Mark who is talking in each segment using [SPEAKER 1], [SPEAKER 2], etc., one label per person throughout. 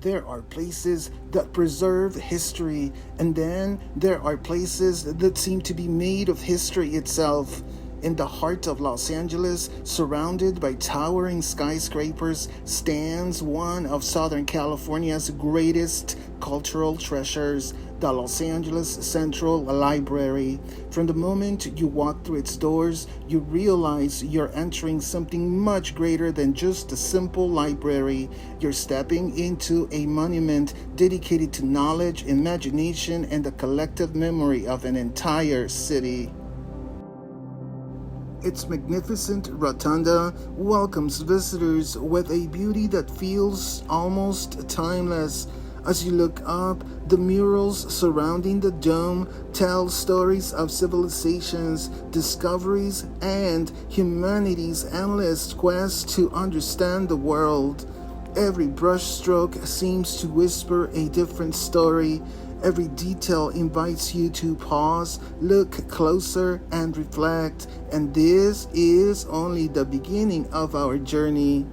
[SPEAKER 1] There are places that preserve history, and then there are places that seem to be made of history itself. In the heart of Los Angeles, surrounded by towering skyscrapers, stands one of Southern California's greatest cultural treasures, the Los Angeles Central Library. From the moment you walk through its doors, you realize you're entering something much greater than just a simple library. You're stepping into a monument dedicated to knowledge, imagination, and the collective memory of an entire city. Its magnificent rotunda welcomes visitors with a beauty that feels almost timeless. As you look up, the murals surrounding the dome tell stories of civilizations, discoveries, and humanity's endless quest to understand the world. Every brushstroke seems to whisper a different story. Every detail invites you to pause, look closer, and reflect. And this is only the beginning of our journey.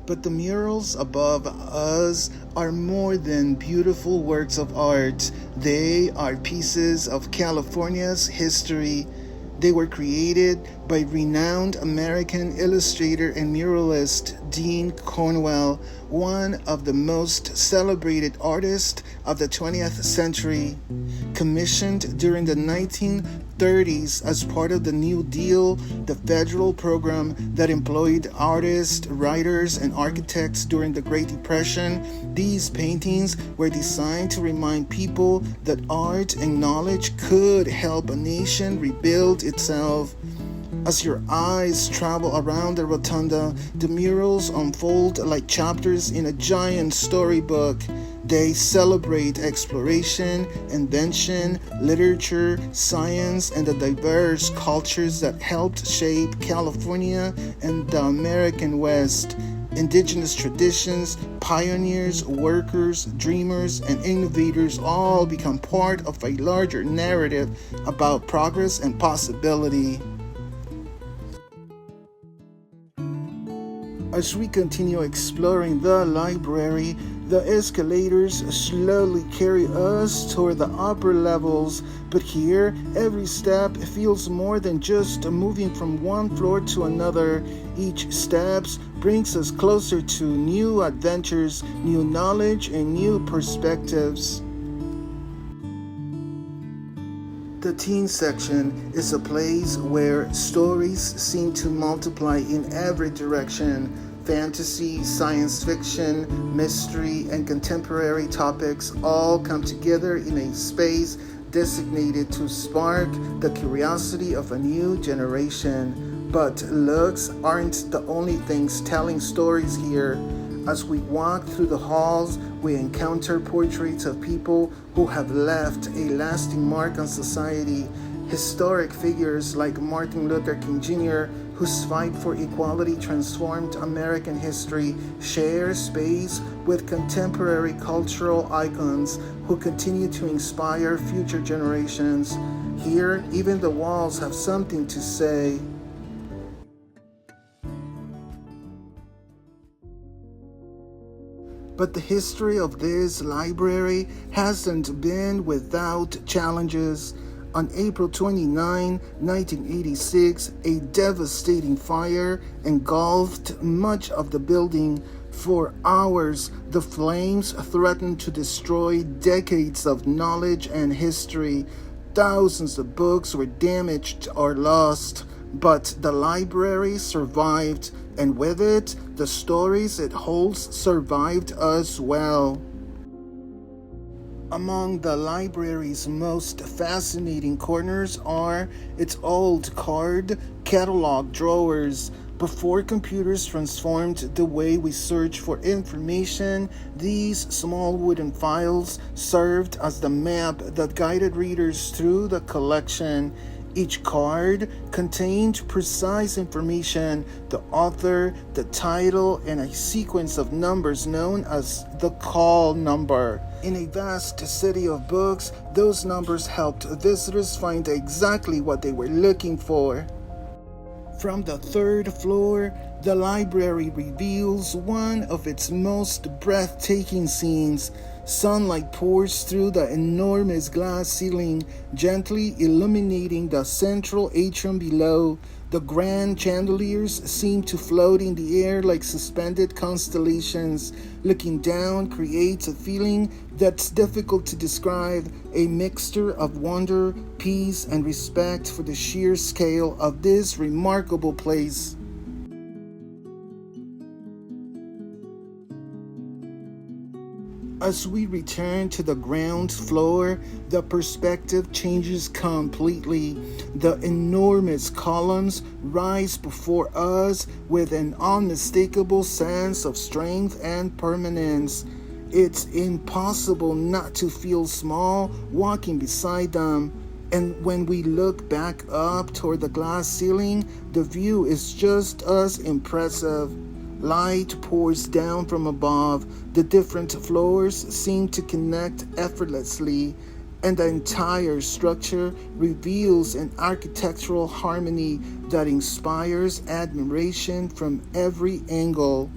[SPEAKER 1] But the murals above us are more than beautiful works of art. They are pieces of California's history. They were created by renowned American illustrator and muralist Dean Cornwell, one of the most celebrated artists of the 20th century. Commissioned during the 1930s as part of the New Deal, the federal program that employed artists, writers, and architects during the Great Depression, these paintings were designed to remind people that art and knowledge could help a nation rebuild itself. As your eyes travel around the rotunda, the murals unfold like chapters in a giant storybook. They celebrate exploration, invention, literature, science, and the diverse cultures that helped shape California and the American West. Indigenous traditions, pioneers, workers, dreamers, and innovators all become part of a larger narrative about progress and possibility. As we continue exploring the library, the escalators slowly carry us toward the upper levels, but here every step feels more than just moving from one floor to another. Each step brings us closer to new adventures, new knowledge, and new perspectives. The teen section is a place where stories seem to multiply in every direction. Fantasy, science fiction, mystery, and contemporary topics all come together in a space designated to spark the curiosity of a new generation. But looks aren't the only things telling stories here. As we walk through the halls, we encounter portraits of people who have left a lasting mark on society. Historic figures like Martin Luther King Jr., whose fight for equality transformed American history, share space with contemporary cultural icons who continue to inspire future generations. Here, even the walls have something to say. But the history of this library hasn't been without challenges. On April 29, 1986, a devastating fire engulfed much of the building. For hours, the flames threatened to destroy decades of knowledge and history. Thousands of books were damaged or lost, but the library survived, and with it, the stories it holds survived as well. Among the library's most fascinating corners are its old card catalog drawers. Before computers transformed the way we search for information, these small wooden files served as the map that guided readers through the collection. Each card contained precise information, the author, the title, and a sequence of numbers known as the call number. In a vast city of books, those numbers helped visitors find exactly what they were looking for. From the third floor, the library reveals one of its most breathtaking scenes. Sunlight pours through the enormous glass ceiling, gently illuminating the central atrium below. The grand chandeliers seem to float in the air like suspended constellations. Looking down creates a feeling that's difficult to describe, a mixture of wonder, peace, and respect for the sheer scale of this remarkable place. As we return to the ground floor, the perspective changes completely. The enormous columns rise before us with an unmistakable sense of strength and permanence. It's impossible not to feel small walking beside them. And when we look back up toward the glass ceiling, the view is just as impressive. Light pours down from above. The different floors seem to connect effortlessly, and the entire structure reveals an architectural harmony that inspires admiration from every angle.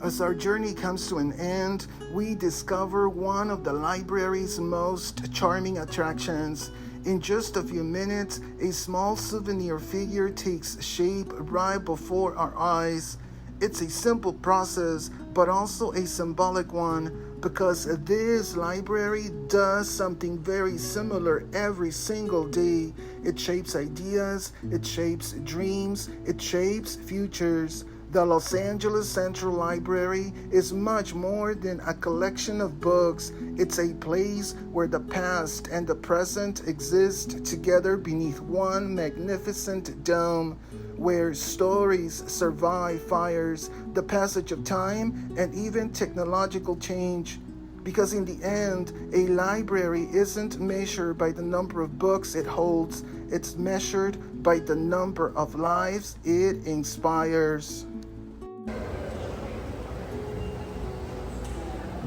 [SPEAKER 1] As our journey comes to an end, we discover one of the library's most charming attractions. In just a few minutes, a small souvenir figure takes shape right before our eyes. It's a simple process, but also a symbolic one, because this library does something very similar every single day. It shapes ideas, it shapes dreams, it shapes futures. The Los Angeles Central Library is much more than a collection of books. It's a place where the past and the present exist together beneath one magnificent dome, where stories survive fires, the passage of time, and even technological change. Because in the end, a library isn't measured by the number of books it holds, it's measured by the number of lives it inspires.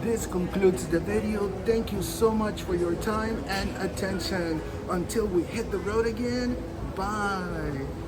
[SPEAKER 1] This concludes the video. Thank you so much for your time and attention. Until we hit the road again, bye.